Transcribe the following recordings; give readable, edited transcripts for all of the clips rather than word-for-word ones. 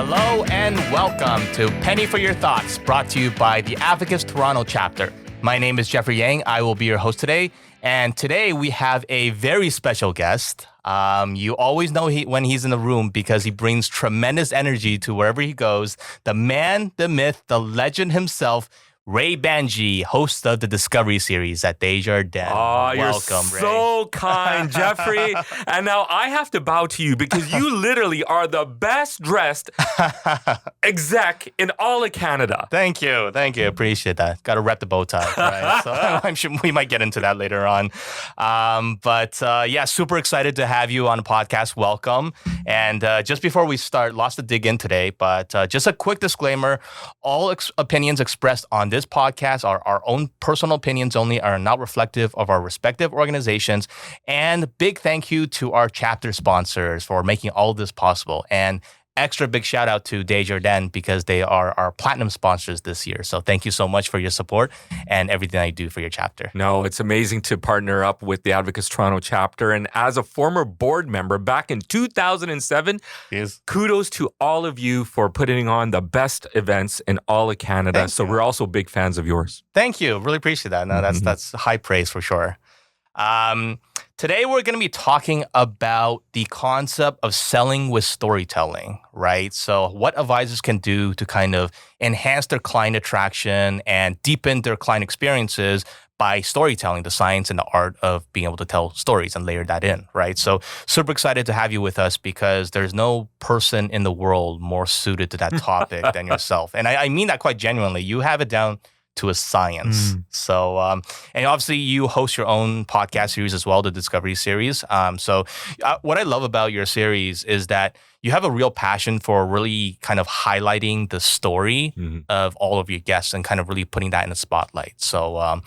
Hello and welcome to Penny for Your Thoughts, brought to you by the Advocis Toronto chapter. My name is Jeffrey Yang. I will be your host today. And today we have a very special guest. You always know when he's in the room because he brings tremendous energy to wherever he goes. The man, the myth, the legend himself, Reh Bhanji, host of the Discovery series at Desjardin. Oh, Welcome, you're so kind, Jeffrey. And now I have to bow to you because you literally are the best dressed exec in all of Canada. Thank you. Appreciate that. Got to rep the bow tie, right? So I'm sure we might get into that later on. But super excited to have you on the podcast. Welcome. And just before we start, lots to dig in today, but just a quick disclaimer. All opinions expressed on this podcast are our own personal opinions only, are not reflective of our respective organizations. And big thank you to our chapter sponsors for making all of this possible. And extra big shout out to Desjardins because they are our platinum sponsors this year. So thank you so much for your support and everything I do for your chapter. No, it's amazing to partner up with the Advocis Toronto chapter. And as a former board member back in 2007, kudos to all of you for putting on the best events in all of Canada. We're also big fans of yours. Thank you. Really appreciate that. No, that's high praise for sure. Today, we're going to be talking about the concept of selling with storytelling, right? So what advisors can do to kind of enhance their client attraction and deepen their client experiences by storytelling, the science and the art of being able to tell stories and layer that in, right? So super excited to have you with us because there's no person in the world more suited to that topic than yourself. And I mean that quite genuinely. You have it down to a science. So, and obviously you host your own podcast series as well, the Discovery series. What I love about your series is that you have a real passion for really kind of highlighting the story of all of your guests and kind of really putting that in the spotlight. So,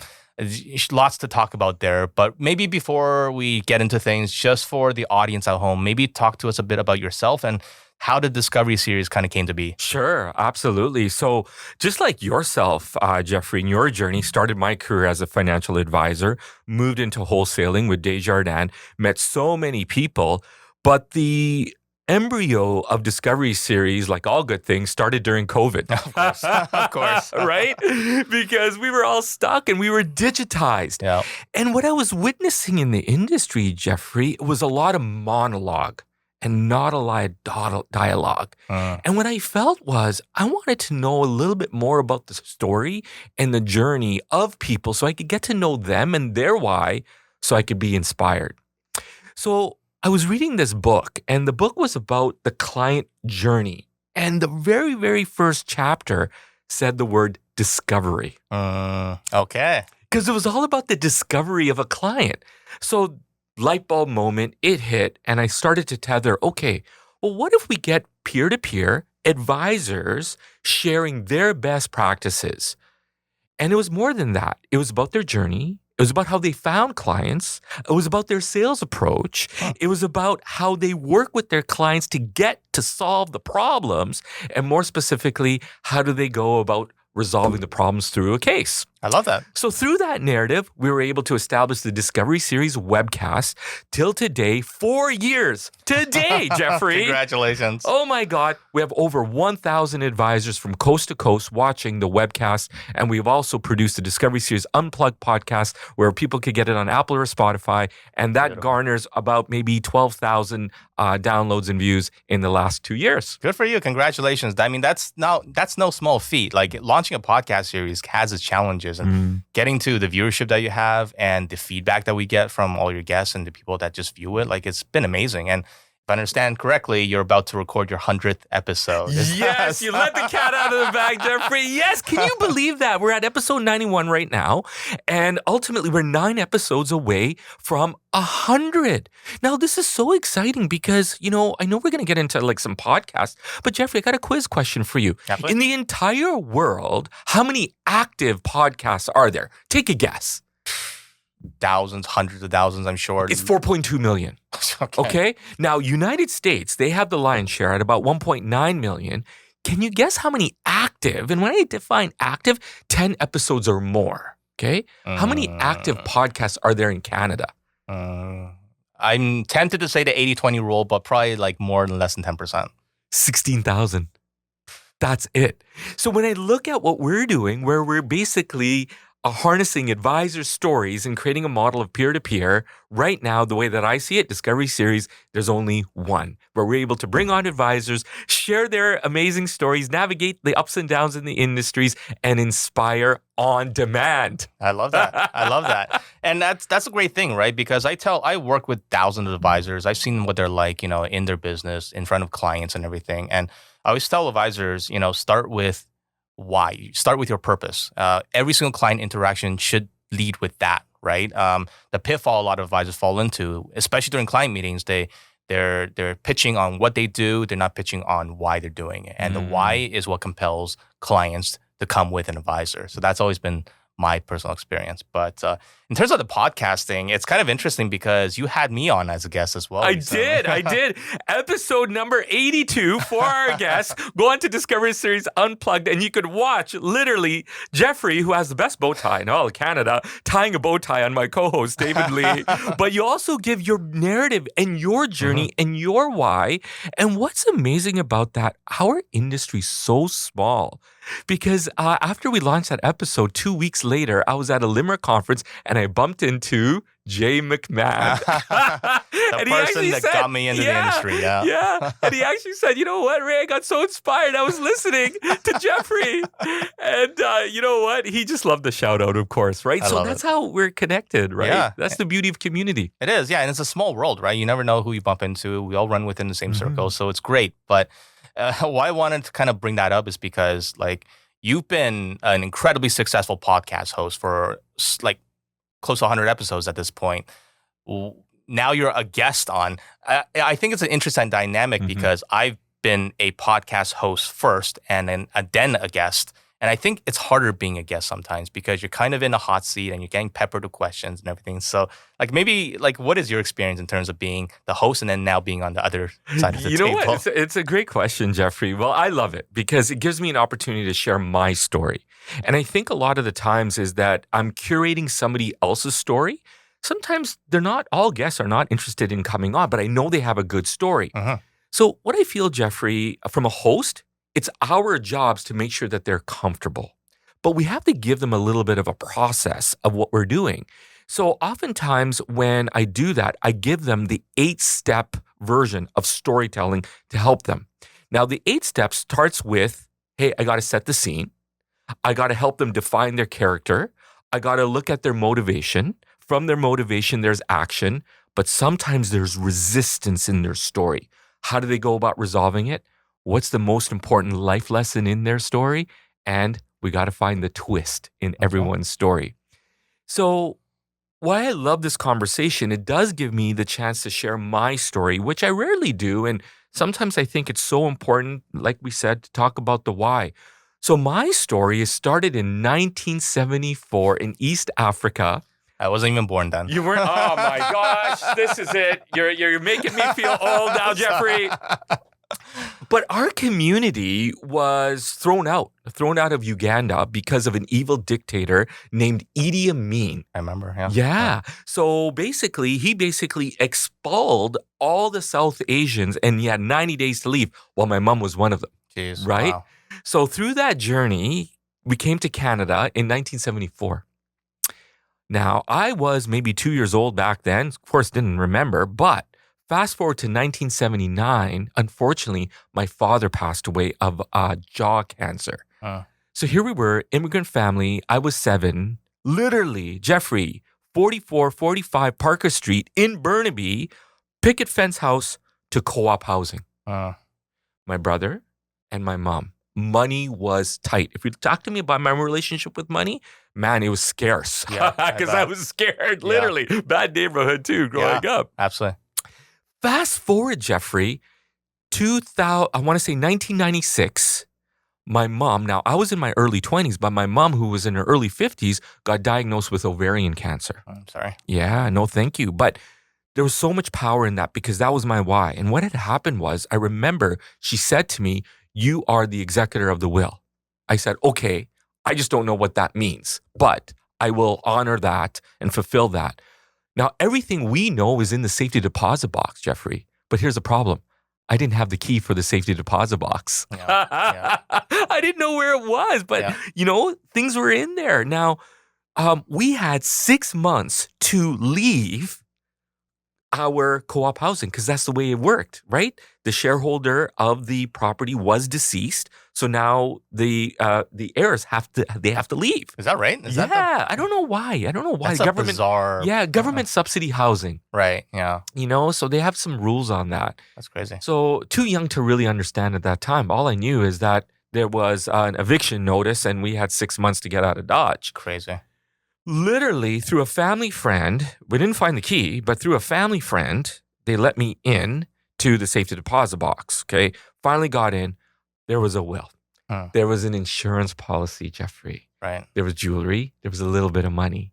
lots to talk about there, but maybe before we get into things, just for the audience at home, maybe talk to us a bit about yourself and how the Discovery series kind of came to be. Sure, absolutely. So just like yourself, Jeffrey, in your journey, started my career as a financial advisor, moved into wholesaling with Desjardins, met so many people, but the embryo of Discovery series, like all good things, started during COVID. Of course. Right? Because we were all stuck and we were digitized. Yeah. And what I was witnessing in the industry, Jeffrey, was a lot of monologue and not a lot of dialogue. And what I felt was I wanted to know a little bit more about the story and the journey of people so I could get to know them and their why so I could be inspired. So I was reading this book, and the book was about the client journey. And the very, very first chapter said the word discovery. Okay. Because it was all about the discovery of a client. So light bulb moment, it hit, and I started to tether, okay, well, what if we get peer-to-peer advisors sharing their best practices? And it was more than that. It was about their journey. It was about how they found clients. It was about their sales approach. It was about how they work with their clients to get to solve the problems. And more specifically, how do they go about resolving the problems through a case? I love that. So through that narrative, we were able to establish the Discovery Series webcast till today, 4 years. Today, Jeffrey. Congratulations. Oh my God. We have over 1,000 advisors from coast to coast watching the webcast. And we've also produced the Discovery Series Unplugged podcast where people could get it on Apple or Spotify. And that garners about maybe 12,000 downloads and views in the last 2 years. Good for you. Congratulations. I mean, that's no small feat. Like launching a podcast series has its challenges. And getting to the viewership that you have and the feedback that we get from all your guests and the people that just view it, like it's been amazing. And if I understand correctly, you're about to record your 100th episode. Yes, you let the cat out of the bag, Jeffrey. Yes, can you believe that? We're at episode 91 right now. And ultimately, we're 9 episodes away from 100. Now, this is so exciting because, I know we're going to get into like some podcasts, but Jeffrey, I got a quiz question for you. Definitely. In the entire world, how many active podcasts are there? Take a guess. Thousands, hundreds of thousands, I'm sure. It's 4.2 million. Okay. Now, United States, they have the lion's share at about 1.9 million. Can you guess how many active, and when I define active, 10 episodes or more, okay? How many active podcasts are there in Canada? I'm tempted to say the 80-20 rule, but probably like more than less than 10%. 16,000. That's it. So when I look at what we're doing, where we're basically harnessing advisors' stories and creating a model of peer-to-peer, right now, the way that I see it, Discovery Series, there's only one, where we're able to bring on advisors, share their amazing stories, navigate the ups and downs in the industries, and inspire on demand. I love that. I love that. And that's a great thing, right? Because I work with thousands of advisors. I've seen what they're like, in their business, in front of clients and everything. And I always tell advisors, start with why. You start with your purpose. Every single client interaction should lead with that, right? The pitfall a lot of advisors fall into, especially during client meetings, they're pitching on what they do. They're not pitching on why they're doing it. And the why is what compels clients to come with an advisor. So that's always been my personal experience. But in terms of the podcasting, it's kind of interesting because you had me on as a guest as well. I did. Episode number 82 for our guests. Go on to Discovery Series Unplugged and you could watch literally Jeffrey, who has the best bow tie in all of Canada, tying a bow tie on my co-host, David Lee. But you also give your narrative and your journey and your why. And what's amazing about that, our industry's so small. Because after we launched that episode, 2 weeks later, I was at a Limerick conference and I bumped into Jay McMahon. The person that got me into the industry. Yeah. And he actually said, you know what, Ray, I got so inspired. I was listening to Jeffrey. And you know what? He just loved the shout out, of course, right? So that's how we're connected, right? Yeah. That's the beauty of community. It is, yeah. And it's a small world, right? You never know who you bump into. We all run within the same circle. So it's great. But why I wanted to kind of bring that up is because, you've been an incredibly successful podcast host for, close to 100 episodes at this point. Now you're a guest on. I think it's an interesting dynamic because I've been a podcast host first and then a guest. And I think it's harder being a guest sometimes because you're kind of in a hot seat and you're getting peppered with questions and everything. So what is your experience in terms of being the host and then now being on the other side of the table? You know what? It's a great question, Jeffrey. Well, I love it because it gives me an opportunity to share my story. And I think a lot of the times is that I'm curating somebody else's story. Sometimes all guests are not interested in coming on, but I know they have a good story. So what I feel, Jeffrey, from a host, it's our jobs to make sure that they're comfortable, but we have to give them a little bit of a process of what we're doing. So oftentimes when I do that, I give them the 8-step version of storytelling to help them. Now, the 8 steps starts with, hey, I got to set the scene. I got to help them define their character. I got to look at their motivation. From their motivation, there's action, but sometimes there's resistance in their story. How do they go about resolving it? What's the most important life lesson in their story? And we got to find the twist in everyone's story. So why I love this conversation, it does give me the chance to share my story, which I rarely do. And sometimes I think it's so important, like we said, to talk about the why. So my story is started in 1974 in East Africa. I wasn't even born then. You weren't? Oh my gosh, this is it. You're making me feel old now, Jeffrey. But our community was thrown out of Uganda because of an evil dictator named Idi Amin. I remember, Yeah. So he expelled all the South Asians and he had 90 days to leave. Well, my mom was one of them. Jeez, right? wow. So through that journey, we came to Canada in 1974. Now, I was maybe 2 years old back then. Of course, didn't remember, but fast forward to 1979, unfortunately, my father passed away of jaw cancer. So here we were, immigrant family. I was 7. Literally, Jeffrey, 4445 Parker Street in Burnaby, picket fence house to co-op housing. My brother and my mom. Money was tight. If you talk to me about my relationship with money, man, it was scarce. Because I was scared, literally. Bad neighborhood too, growing up. Absolutely. Fast forward, Jeffrey, I want to say 1996, my mom, now I was in my early 20s, but my mom, who was in her early 50s, got diagnosed with ovarian cancer. I'm sorry. Yeah, no, thank you. But there was so much power in that because that was my why. And what had happened was, I remember she said to me, you are the executor of the will. I said, okay, I just don't know what that means, but I will honor that and fulfill that. Now, everything we know is in the safety deposit box, Jeffrey. But here's the problem. I didn't have the key for the safety deposit box. Yeah. I didn't know where it was, but things were in there. Now, we had 6 months to leave our co-op housing because that's the way it worked, right? The shareholder of the property was deceased, so now the heirs have to leave. Is that right? I don't know why. That's a bizarre. Yeah, government subsidy housing. Right. Yeah. So they have some rules on that. That's crazy. So too young to really understand at that time. All I knew is that there was an eviction notice, and we had 6 months to get out of Dodge. Crazy. Literally, through a family friend, we didn't find the key, but through a family friend, they let me in to the safety deposit box, okay? Finally got in. There was a will. There was an insurance policy, Jeffrey. Right. There was jewelry. There was a little bit of money.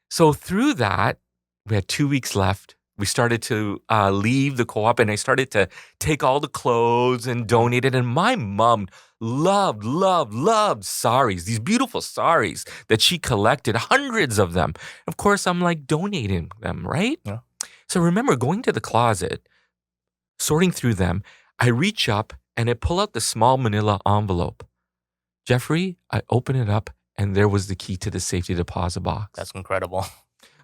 So through that, we had 2 weeks left. We started to leave the co-op, and I started to take all the clothes and donate it. And my mom loved saris, these beautiful saris that she collected, hundreds of them. Of course, I'm like donating them, right? Yeah. So remember going to the closet, sorting through them. I reach up and I pull out the small manila envelope. Jeffrey, I open it up, and there was the key to the safety deposit box. That's incredible.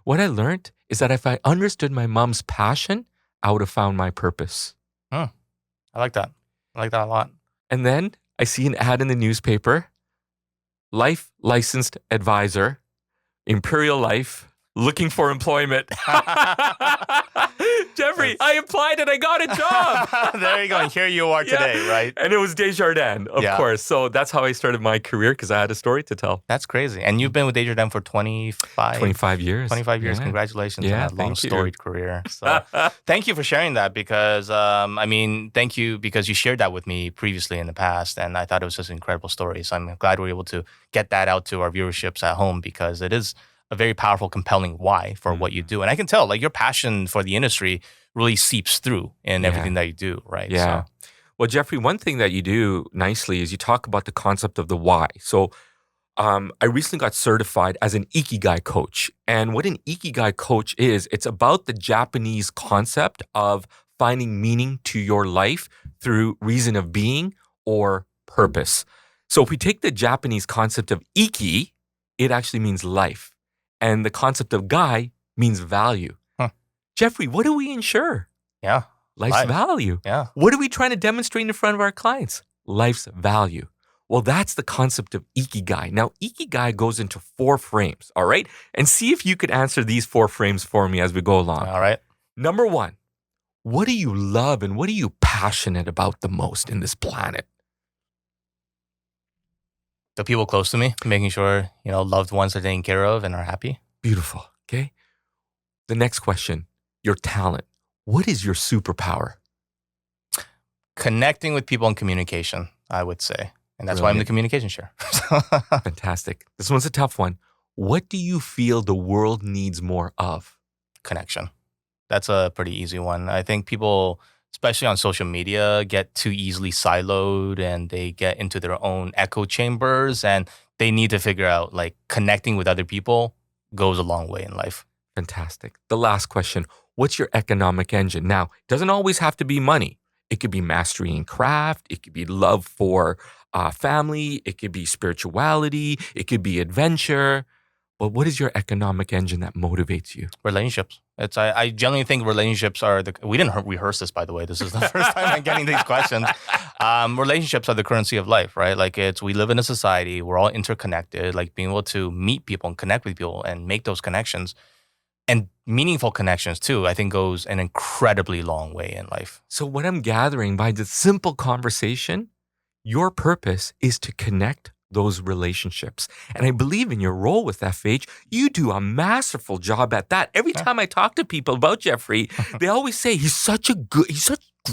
What I learned is that if I understood my mom's passion, I would have found my purpose. I like that. I like that a lot. And then I see an ad in the newspaper, life licensed advisor, Imperial Life, looking for employment. Jeffrey, I applied and I got a job. There you go. And here you are today, right? And it was Desjardins, of course. So that's how I started my career because I had a story to tell. That's crazy. And you've been with Desjardins for 25 years. 25 years. Yeah. Congratulations on that long storied career. So thank you for sharing that because, thank you because you shared that with me previously in the past. And I thought it was just an incredible story. So I'm glad we're able to get that out to our viewerships at home because it is a very powerful, compelling why for what you do. And I can tell, like, your passion for the industry really seeps through in everything that you do, right? Yeah. So. Well, Jeffrey, one thing that you do nicely is you talk about the concept of the why. So I recently got certified as an Ikigai coach. And what an Ikigai coach is, it's about the Japanese concept of finding meaning to your life through reason of being or purpose. So if we take the Japanese concept of Iki, it actually means life. And the concept of Gai means value. Jeffrey, what do we ensure? Yeah. Life's value. Yeah. What are we trying to demonstrate in front of our clients? Life's value. Well, that's the concept of Ikigai. Now, Ikigai goes into 4 frames, all right? And see if you could answer these 4 frames for me as we go along. All right. Number 1, what do you love and what are you passionate about the most in this planet? The people close to me, making sure, loved ones are taken care of and are happy. Beautiful. Okay. The next question, your talent. What is your superpower? Connecting with people and communication, I would say. And that's why I'm the communication chair. Fantastic. This one's a tough one. What do you feel the world needs more of? Connection. That's a pretty easy one. I think people, especially on social media, get too easily siloed and they get into their own echo chambers and they need to figure out like connecting with other people goes a long way in life. Fantastic. The last question, what's your economic engine? Now, it doesn't always have to be money. It could be mastery in craft. It could be love for family. It could be spirituality. It could be adventure. But what is your economic engine that motivates you? Relationships. I genuinely think relationships are we didn't rehearse this, by the way. This is the first time I'm getting these questions. Relationships are the currency of life, right? Like we live in a society, we're all interconnected, like being able to meet people and connect with people and make those connections and meaningful connections too, I think goes an incredibly long way in life. So what I'm gathering by the simple conversation, your purpose is to connect those relationships. And I believe in your role with FH, you do a masterful job at that. Every time I talk to people about Jeffrey, they always say he's such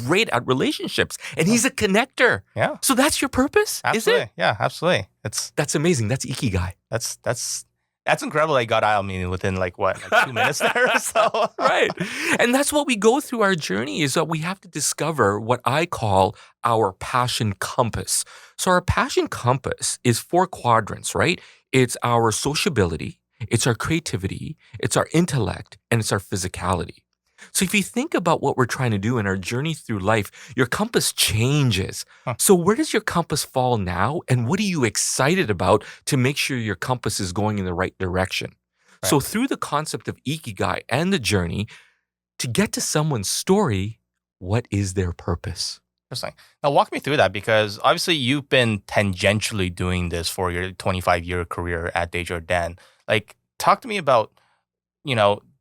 great at relationships and he's a connector. Yeah. So that's your purpose, absolutely. Is it? Yeah, absolutely. That's amazing. That's Ikigai. That's incredible. I got out of me within 2 minutes there. So right. And that's what we go through our journey is that we have to discover what I call our passion compass. So our passion compass is 4 quadrants, right? It's our sociability, it's our creativity, it's our intellect, and it's our physicality. So if you think about what we're trying to do in our journey through life, your compass changes. Huh. So where does your compass fall now? And what are you excited about to make sure your compass is going in the right direction? Right. So through the concept of Ikigai and the journey, to get to someone's story, what is their purpose? Interesting. Now, walk me through that because obviously you've been tangentially doing this for your 25-year career at Desjardins. Like, talk to me about,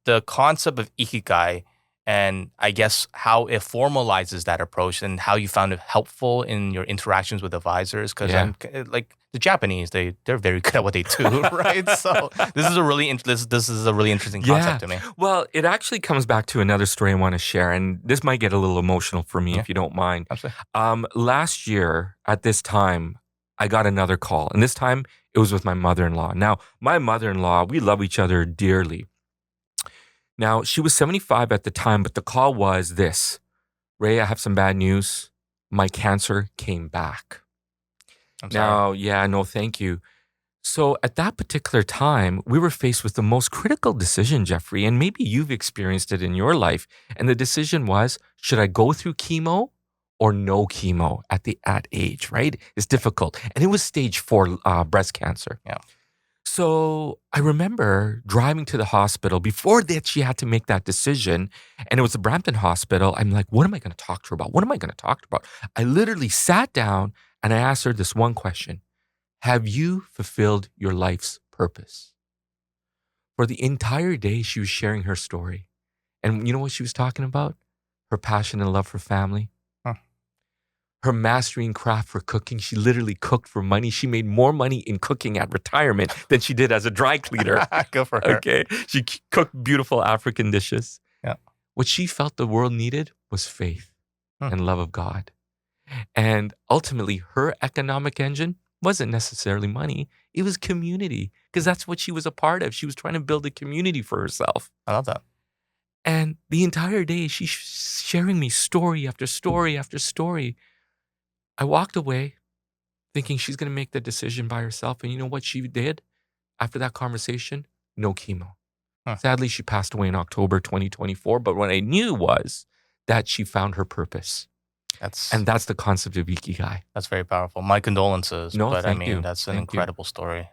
the concept of Ikigai and I guess how it formalizes that approach and how you found it helpful in your interactions with advisors. Because Yeah. I'm like the Japanese, they're very good at what they do, right? So this is a really this is a really interesting concept to me. Well, it actually comes back to another story I want to share, and this might get a little emotional for me Yeah. if you don't mind. Absolutely. Last year at this time, I got another call, and this time it was with my mother-in-law. Now, my mother-in-law, we love each other dearly. Now, she was 75 at the time, but the call was this: Ray, I have some bad news. My cancer came back. I'm sorry. Now, no, thank you. So at that particular time, we were faced with the most critical decision, Jeffrey, and maybe you've experienced it in your life. And the decision was, should I go through chemo or no chemo at age, right? It's difficult. And it was stage 4 breast cancer. Yeah. So I remember driving to the hospital before that she had to make that decision. And it was the Brampton Hospital. I'm like, what am I going to talk to her about? What am I going to talk to her about? I literally sat down and I asked her this one question: have you fulfilled your life's purpose? For the entire day, she was sharing her story. And you know what she was talking about? Her passion and love for family. Huh. Her mastering craft for cooking. She literally cooked for money. She made more money in cooking at retirement than she did as a dry cleaner. Good for her. Okay. She cooked beautiful African dishes. Yeah. What she felt the world needed was faith Hmm. and love of God. And ultimately, her economic engine wasn't necessarily money. It was community, because that's what she was a part of. She was trying to build a community for herself. I love that. And the entire day, she's sharing me story after story after story. I walked away thinking she's going to make the decision by herself. And you know what she did after that conversation? No chemo. Huh. Sadly, she passed away in October 2024. But what I knew was that she found her purpose. And that's the concept of Ikigai. That's very powerful. My condolences. No, but thank you. That's an Thank you. incredible story.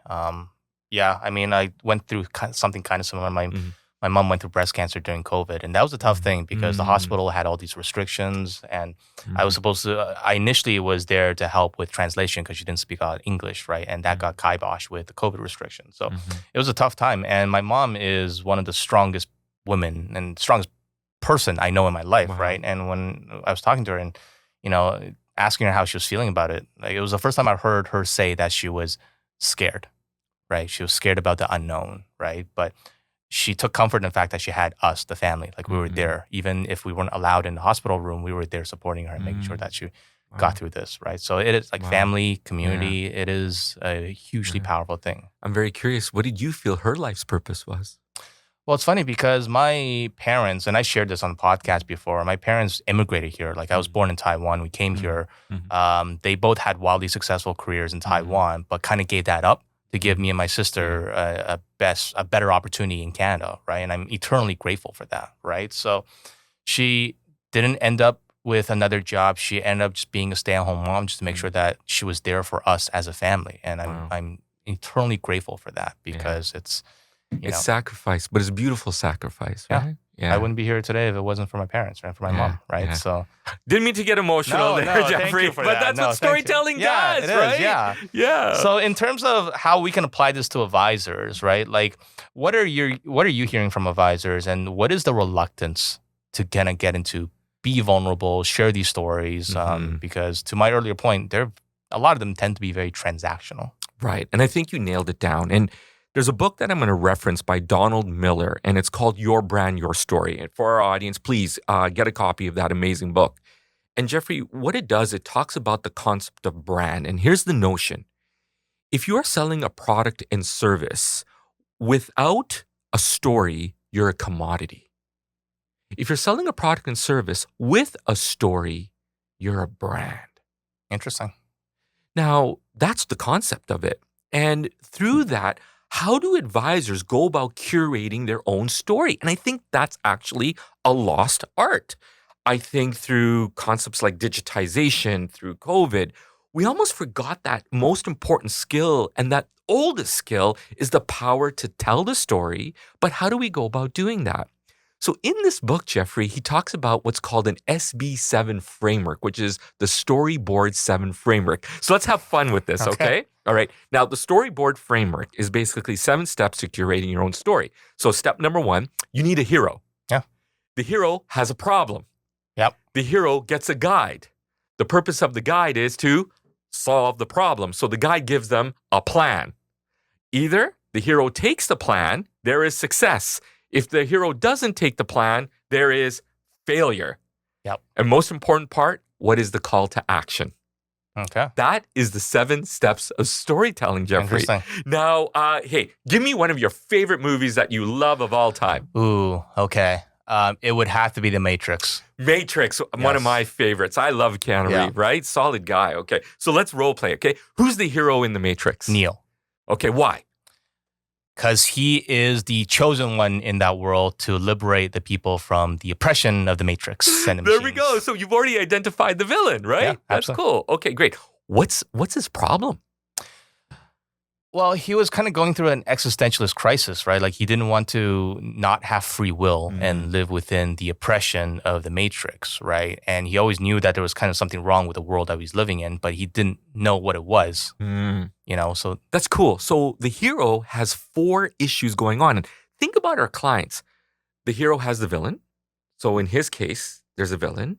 Yeah, I went through something kind of similar. Mhm. My mom went through breast cancer during COVID, and that was a tough thing because the hospital had all these restrictions, and I was supposed to. I initially was there to help with translation because she didn't speak English, right? And that got kiboshed with the COVID restrictions. So it was a tough time. And my mom is one of the strongest women and strongest person I know in my life, Wow. right? And when I was talking to her and asking her how she was feeling about it, like it was the first time I heard her say that she was scared, right? She was scared about the unknown, right? But she took comfort in the fact that she had us, the family, like we were there. Even if we weren't allowed in the hospital room, we were there supporting her and making sure that she got through this, right? So it is like family, community. It is a hugely powerful thing. I'm very curious. What did you feel her life's purpose was? Well, it's funny because my parents, and I shared this on the podcast before, my parents immigrated here. Like I was born in Taiwan. We came here. They both had wildly successful careers in Taiwan, but kind of gave that up to give me and my sister a better opportunity in Canada, right? And I'm eternally grateful for that, right? So she didn't end up with another job. She ended up just being a stay-at-home mom just to make sure that she was there for us as a family. And I'm eternally grateful for that because it's sacrifice, but it's a beautiful sacrifice, right? Yeah. I wouldn't be here today if it wasn't for my parents, right? For my mom, right? Yeah. So didn't mean to get emotional there, Jeffrey. Thank you for but that. that's what storytelling does, it is, right? Yeah. So in terms of how we can apply this to advisors, right? Like what are you hearing from advisors, and what is the reluctance to kind of get into, be vulnerable, share these stories? Because to my earlier point, a lot of them tend to be very transactional. Right. And I think you nailed it down. And there's a book that I'm going to reference by Donald Miller, and it's called Your Brand, Your Story. And for our audience, please get a copy of that amazing book. And Jeffrey, what it does, it talks about the concept of brand. And here's the notion. If you're selling a product and service without a story, you're a commodity. If you're selling a product and service with a story, you're a brand. Interesting. Now, that's the concept of it. And through that, how do advisors go about curating their own story? And I think that's actually a lost art. I think through concepts like digitization, through COVID, we almost forgot that most important skill, and that oldest skill is the power to tell the story. But how do we go about doing that? So in this book, Jeffrey, he talks about what's called an SB7 framework, which is the Storyboard 7 framework. So let's have fun with this, okay? All right. Now, the Storyboard framework is basically 7 steps to curating your own story. So step number 1, you need a hero. Yeah. The hero has a problem. Yep. The hero gets a guide. The purpose of the guide is to solve the problem. So the guide gives them a plan. Either the hero takes the plan, there is success. If the hero doesn't take the plan, there is failure. Yep. And most important part, what is the call to action? Okay. That is the 7 steps of storytelling, Jeffrey. Interesting. Now, hey, give me one of your favorite movies that you love of all time. Ooh, okay. It would have to be The Matrix. Matrix, one of my favorites. I love Keanu Reeves, right? Solid guy. Okay. So let's role play, okay? Who's the hero in The Matrix? Neo. Okay, why? Because he is the chosen one in that world to liberate the people from the oppression of the Matrix and the There we machines. go. So you've already identified the villain, right? Yeah, That's absolutely. cool. Okay, great. What's his problem? Well, he was kind of going through an existentialist crisis, right? Like he didn't want to not have free will and live within the oppression of the Matrix, right? And he always knew that there was kind of something wrong with the world that he was living in, but he didn't know what it was, so. That's cool. So the hero has 4 issues going on. And think about our clients. The hero has the villain. So in his case, there's a villain.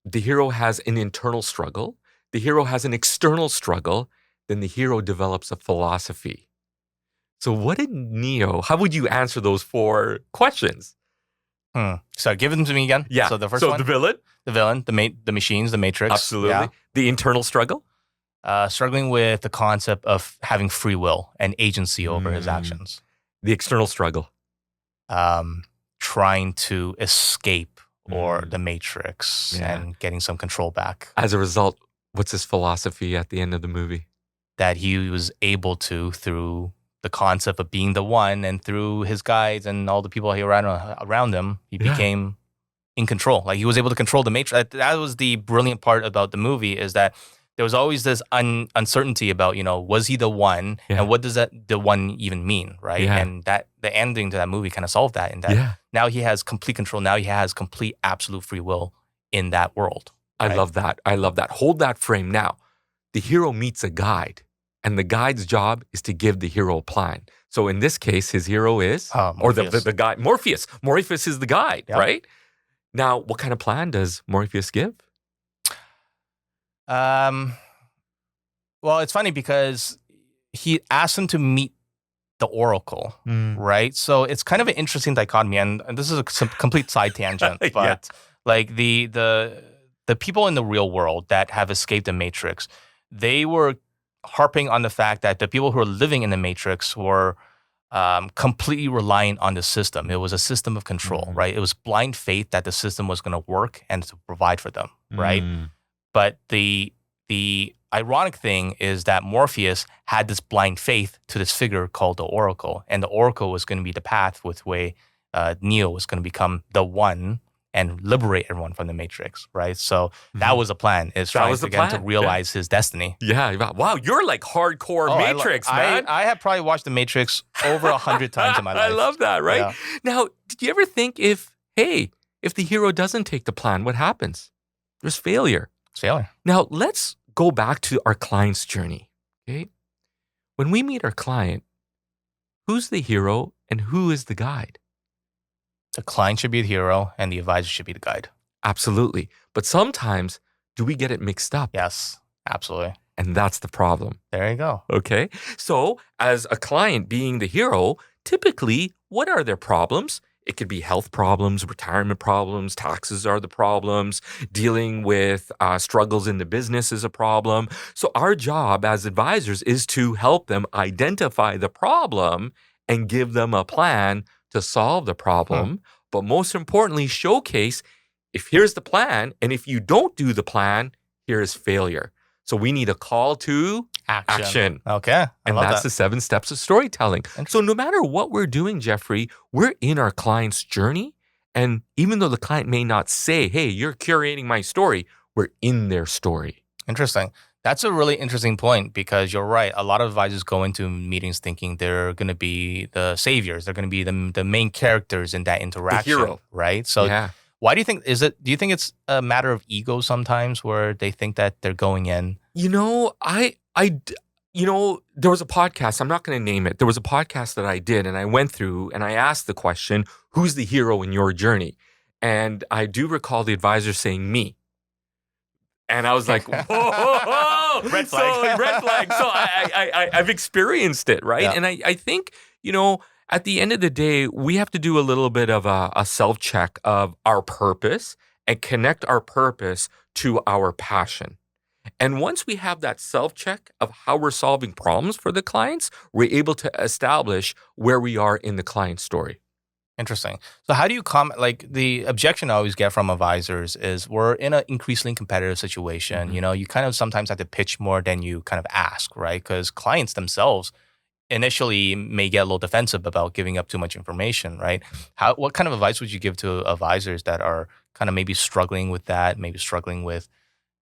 The hero has an internal struggle. The hero has an external struggle. Then the hero develops a philosophy. So how would you answer those 4 questions? So give them to me again. Yeah. So the first one, the villain? the villain, the machines, the Matrix. Absolutely. Yeah. The internal struggle? Struggling with the concept of having free will and agency over his actions. The external struggle? Trying to escape the Matrix and getting some control back. As a result, what's his philosophy at the end of the movie? That he was able to, through the concept of being the one and through his guides and all the people he around him, he became in control. Like he was able to control the Matrix. That was the brilliant part about the movie, is that there was always this uncertainty about, was he the one? Yeah. And what does the one even mean, right? Yeah. And that the ending to that movie kind of solved that. In that now he has complete control. Now he has complete, absolute free will in that world. I right? love that. I love that. Hold that frame now. The hero meets a guide, and the guide's job is to give the hero a plan. So in this case, his hero is, or the guide, Morpheus. Morpheus is the guide, right? Now, what kind of plan does Morpheus give? Well, it's funny because he asked him to meet the Oracle, right? So it's kind of an interesting dichotomy, and this is a complete side tangent, but like the people in the real world that have escaped the Matrix, they were harping on the fact that the people who are living in the Matrix were completely reliant on the system. It was a system of control, right? It was blind faith that the system was going to work and to provide for them, right? But the ironic thing is that Morpheus had this blind faith to this figure called the Oracle, and the Oracle was going to be the path with way Neo was going to become the one and liberate everyone from the Matrix, right? So that was the plan, is trying to get him to realize his destiny. Yeah. Wow, you're like hardcore Matrix, man. I have probably watched the Matrix over 100 times in my life. I love that, right? Yeah. Now, did you ever think if the hero doesn't take the plan, what happens? There's failure. It's failure. Now, let's go back to our client's journey, okay? When we meet our client, who's the hero and who is the guide? The client should be the hero and the advisor should be the guide. Absolutely. But sometimes, do we get it mixed up? Yes, absolutely. And that's the problem. There you go. Okay. So, as a client being the hero, typically, what are their problems? It could be health problems, retirement problems, taxes are the problems, dealing with struggles in the business is a problem. So our job as advisors is to help them identify the problem and give them a plan to solve the problem. But most importantly, showcase if here's the plan, and if you don't do the plan, here is failure. So we need a call to action. Okay. And that's the 7 steps of storytelling. So no matter what we're doing, Jeffrey, we're in our client's journey. And even though the client may not say, hey, you're curating my story, we're in their story. Interesting. That's a really interesting point because you're right. A lot of advisors go into meetings thinking they're going to be the saviors. They're going to be the main characters in that interaction. The hero. Right? So yeah. Why do you think, do you think it's a matter of ego sometimes where they think that they're going in? You know, there was a podcast, I'm not going to name it. There was a podcast that I did and I went through and I asked the question, who's the hero in your journey? And I do recall the advisor saying me. And I was like, whoa, red flag. So, red flag. So I've experienced it, right? Yeah. And I think, at the end of the day, we have to do a little bit of a self-check of our purpose and connect our purpose to our passion. And once we have that self-check of how we're solving problems for the clients, we're able to establish where we are in the client story. Interesting. So how do you comment? Like the objection I always get from advisors is we're in an increasingly competitive situation. Mm-hmm. You kind of sometimes have to pitch more than you kind of ask, right? Because clients themselves initially may get a little defensive about giving up too much information, right? What kind of advice would you give to advisors that are kind of maybe struggling with that, maybe struggling with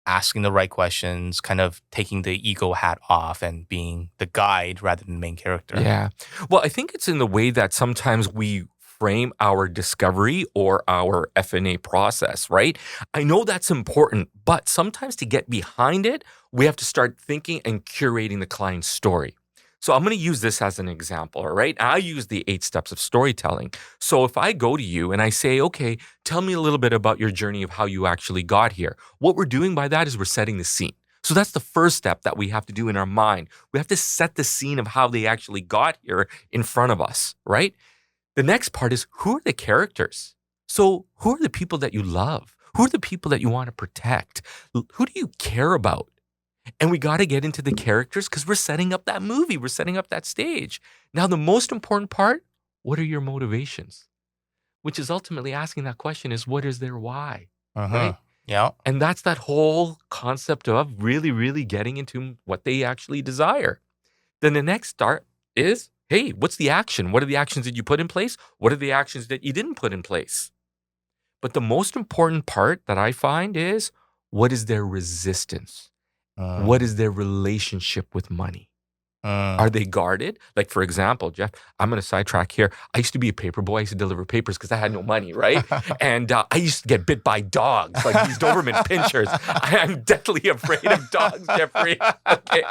asking the right questions, kind of taking the ego hat off and being the guide rather than the main character? Yeah. Well, I think it's in the way that sometimes we frame our discovery or our F&A process, right? I know that's important, but sometimes to get behind it, we have to start thinking and curating the client's story. So I'm going to use this as an example, all right? I use the 8 steps of storytelling. So if I go to you and I say, okay, tell me a little bit about your journey of how you actually got here. What we're doing by that is we're setting the scene. So that's the first step that we have to do in our mind. We have to set the scene of how they actually got here in front of us, right? The next part is, who are the characters? So who are the people that you love? Who are the people that you want to protect? Who do you care about? And we got to get into the characters because we're setting up that movie. We're setting up that stage. Now, the most important part, what are your motivations? Which is ultimately asking that question is, what is their why? Right? Yeah. And that's that whole concept of really, really getting into what they actually desire. Then the next start is, hey, what's the action? What are the actions that you put in place? What are the actions that you didn't put in place? But the most important part that I find is, what is their resistance? What is their relationship with money? Are they guarded? Like, for example, Jeff, I'm going to sidetrack here. I used to be a paper boy. I used to deliver papers because I had no money, right? And I used to get bit by dogs, like these Doberman pinchers. I'm deadly afraid of dogs, Jeffrey. Okay.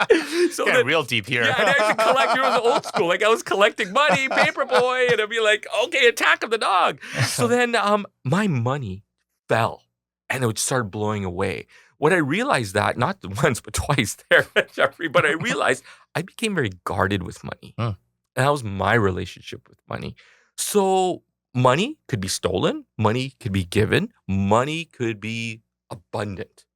So Getting real deep here. Yeah, and I used to collect. It was old school. Like I was collecting money, paper boy, and I'd be like, okay, attack of the dog. So then my money fell and it would start blowing away. What I realized that, not once, but twice there, Jeffrey, but I realized I became very guarded with money. And that was my relationship with money. So money could be stolen. Money could be given. Money could be abundant.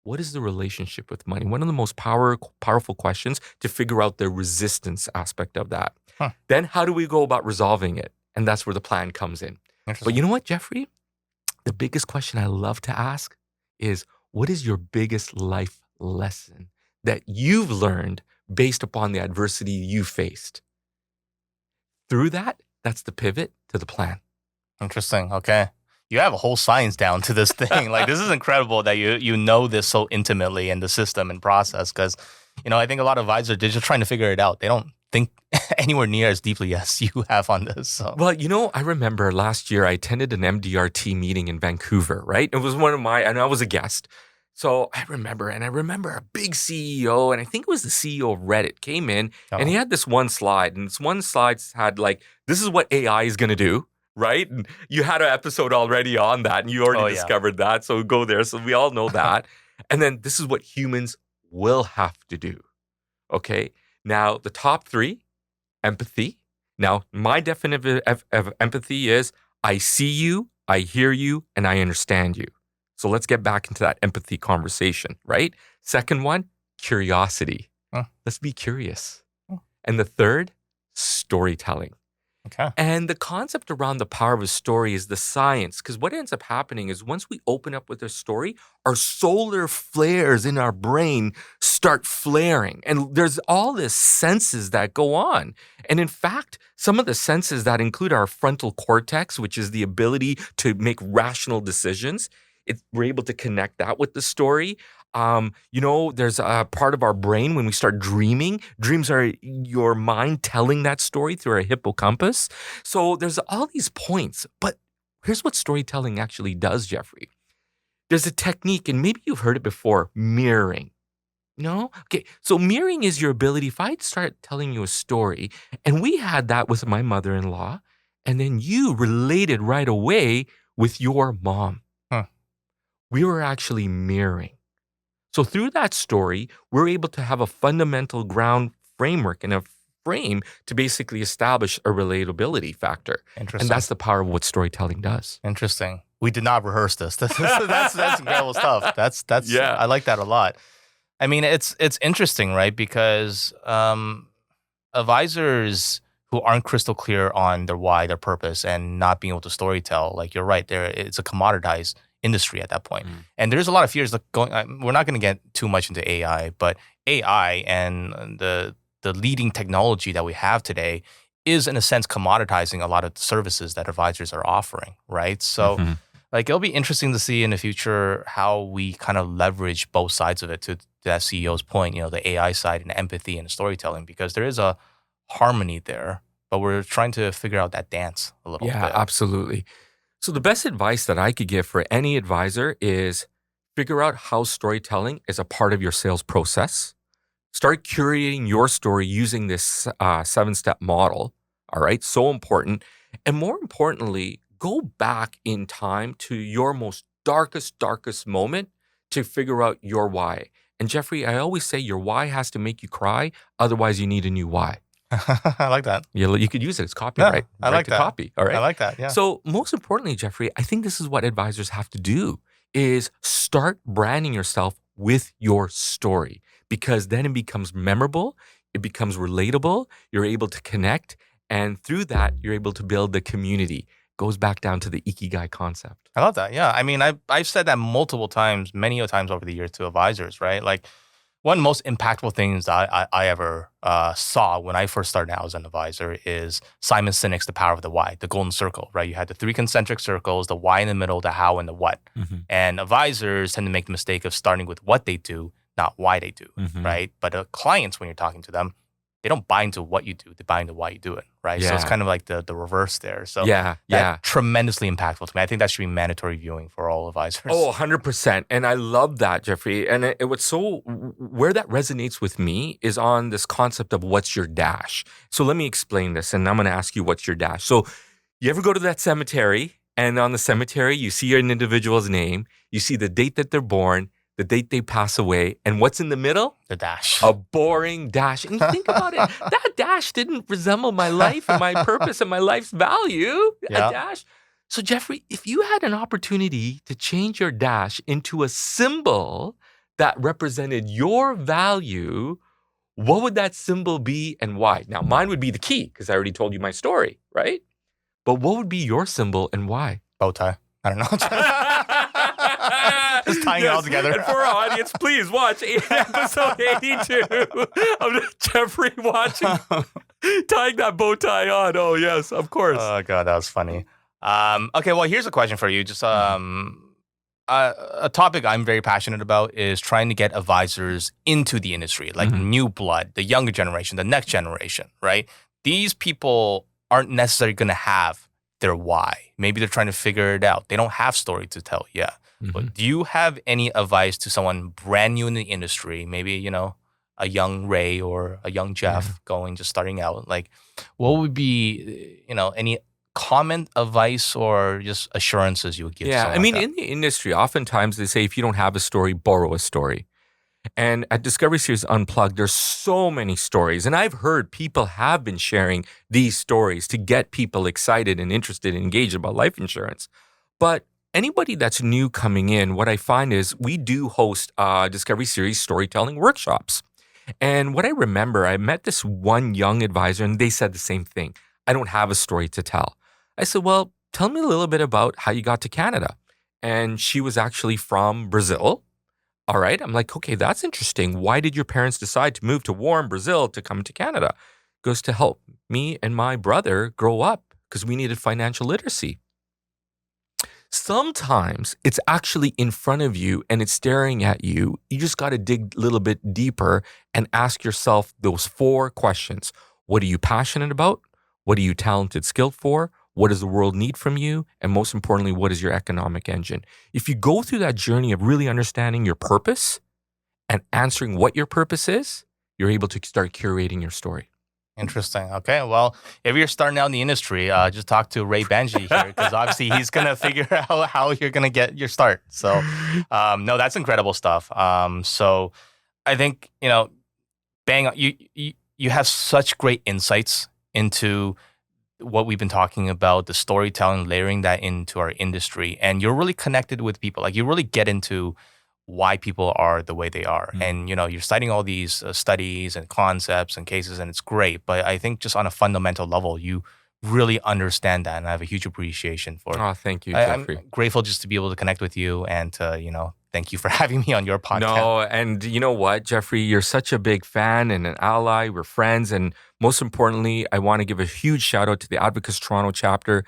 What is the relationship with money? One of the most powerful questions to figure out the resistance aspect of that. Then how do we go about resolving it? And that's where the plan comes in. But you know what, Jeffrey? The biggest question I love to ask is, what is your biggest life lesson that you've learned based upon the adversity you faced? Through that, that's the pivot to the plan. Interesting. Okay. You have a whole science down to this thing. Like, this is incredible that you know this so intimately in the system and process because, I think a lot of advisors, they're just trying to figure it out. They don't think anywhere near as deeply as you have on this. So. Well, I remember last year I attended an MDRT meeting in Vancouver, right? It was and I was a guest. So I remember a big CEO, and I think it was the CEO of Reddit, came in and he had this one slide, and this one slide had like, this is what AI is going to do, right? And you had an episode already on that, and you already discovered that. So go there. So we all know that. And then this is what humans will have to do. Okay. Now, the top 3, empathy. Now, my definition of empathy is I see you, I hear you, and I understand you. So let's get back into that empathy conversation, right? Second one, curiosity. Let's be curious. And the third, storytelling. Okay. And the concept around the power of a story is the science. Because what ends up happening is once we open up with a story, our solar flares in our brain start flaring. And there's all the senses that go on. And in fact, some of the senses that include our frontal cortex, which is the ability to make rational decisions, we're able to connect that with the story. There's a part of our brain when we start dreaming. Dreams are your mind telling that story through our hippocampus. So there's all these points. But here's what storytelling actually does, Jeffrey. There's a technique, and maybe you've heard it before, mirroring. No? Okay, so mirroring is your ability. If I start telling you a story, and we had that with my mother-in-law, and then you related right away with your mom. Huh. We were actually mirroring. So through that story, we're able to have a fundamental ground framework and a frame to basically establish a relatability factor. Interesting. And that's the power of what storytelling does. Interesting. We did not rehearse this. That's incredible stuff. That's Yeah. I like that a lot. I mean, it's interesting, right? Because advisors who aren't crystal clear on their why, their purpose, and not being able to storytell, like you're right, it's a commoditized industry at that point. And there's a lot of fears going. We're not going to get too much into AI, but AI and the leading technology that we have today is in a sense commoditizing a lot of the services that advisors are offering, right? So like it'll be interesting to see in the future how we kind of leverage both sides of it to that CEO's point, the AI side and empathy and storytelling, because there is a harmony there, but we're trying to figure out that dance a little bit. Yeah, absolutely. So the best advice that I could give for any advisor is figure out how storytelling is a part of your sales process. Start curating your story using this 7-step model. All right. So important. And more importantly, go back in time to your most darkest moment to figure out your why. And Jeffrey, I always say your why has to make you cry. Otherwise, you need a new why. I like that. You could use it as copyright. Yeah, I like that. Copy. All right. I like that. Yeah. So most importantly, Jeffrey, I think this is what advisors have to do is start branding yourself with your story, because then it becomes memorable. It becomes relatable. You're able to connect. And through that, you're able to build the community. Goes back down to the Ikigai concept. I love that. Yeah. I mean, I've said that multiple times, many times over the years to advisors, right? Like one most impactful things that I ever saw when I first started out as an advisor is Simon Sinek's The Power of the Why, the golden circle, right? You had the 3 concentric circles, the why in the middle, the how, and the what. And advisors tend to make the mistake of starting with what they do, not why they do, right? But clients, when you're talking to them, they don't buy into what you do, they buy into why you do it, right? So it's kind of like the reverse there. So tremendously impactful to me. I think that should be mandatory viewing for all advisors. Oh, 100%. And I love that, Jeffrey. And where that resonates with me is on this concept of what's your dash. So let me explain this, and I'm going to ask you what's your dash. So you ever go to that cemetery, and on the cemetery, you see an individual's name, you see the date that they're born, the date they pass away, and what's in the middle? The dash. A boring dash. And you think about it, that dash didn't resemble my life and my purpose and my life's value. Yeah. A dash. So Jeffrey, if you had an opportunity to change your dash into a symbol that represented your value, what would that symbol be and why? Now, mine would be the key, because I already told you my story, right? But what would be your symbol and why? Bow tie. I don't know. Just tying it all together. And for our audience, please watch episode 82 of Jeffrey tying that bow tie on. Oh, yes, of course. Oh, God, that was funny. Okay, well, here's a question for you. Just a topic I'm very passionate about is trying to get advisors into the industry, like new blood, the younger generation, the next generation, right? These people aren't necessarily going to have their why. Maybe they're trying to figure it out. They don't have story to tell yet. But do you have any advice to someone brand new in the industry, maybe, a young Ray or a young Jeff just starting out? Like, what would be, any comment, advice, or just assurances you would give? Yeah, I mean, in the industry, oftentimes they say if you don't have a story, borrow a story. And at Discovery Series Unplugged, there's so many stories. And I've heard people have been sharing these stories to get people excited and interested and engaged about life insurance. But anybody that's new coming in, what I find is we do host Discovery Series storytelling workshops. And what I remember, I met this one young advisor and they said the same thing. I don't have a story to tell. I said, well, tell me a little bit about how you got to Canada. And she was actually from Brazil. All right. I'm like, okay, that's interesting. Why did your parents decide to move to warm Brazil to come to Canada? Goes to help me and my brother grow up because we needed financial literacy. Sometimes it's actually in front of you and it's staring at you. You just got to dig a little bit deeper and ask yourself those 4 questions. What are you passionate about? What are you talented, skilled for? What does the world need from you? And most importantly, what is your economic engine? If you go through that journey of really understanding your purpose and answering what your purpose is, you're able to start curating your story. Interesting. Okay. Well, if you're starting out in the industry, just talk to Reh Bhanji here because obviously he's going to figure out how you're going to get your start. So, no, that's incredible stuff. So I think, bang, you have such great insights into what we've been talking about, the storytelling, layering that into our industry. And you're really connected with people. Like you really get into why people are the way they are. And, you're citing all these studies and concepts and cases, and it's great. But I think just on a fundamental level, you really understand that. And I have a huge appreciation for it. Oh, thank you, Jeffrey. I'm grateful just to be able to connect with you and to, thank you for having me on your podcast. No, and you know what, Jeffrey, you're such a big fan and an ally. We're friends. And most importantly, I want to give a huge shout out to the Advocis Toronto chapter.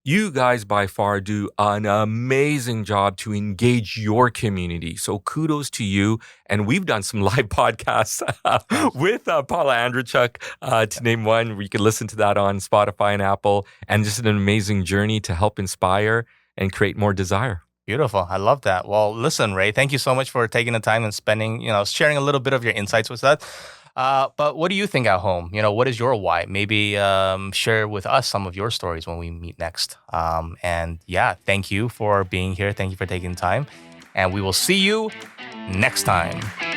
You guys by far do an amazing job to engage your community. So kudos to you. And we've done some live podcasts with Paula Andrzejczyk, to name one, where you can listen to that on Spotify and Apple. And just an amazing journey to help inspire and create more desire. Beautiful. I love that. Well, listen, Reh, thank you so much for taking the time and spending, sharing a little bit of your insights with us. But what do you think at home? What is your why? Maybe share with us some of your stories when we meet next. And yeah, thank you for being here. Thank you for taking time. And we will see you next time.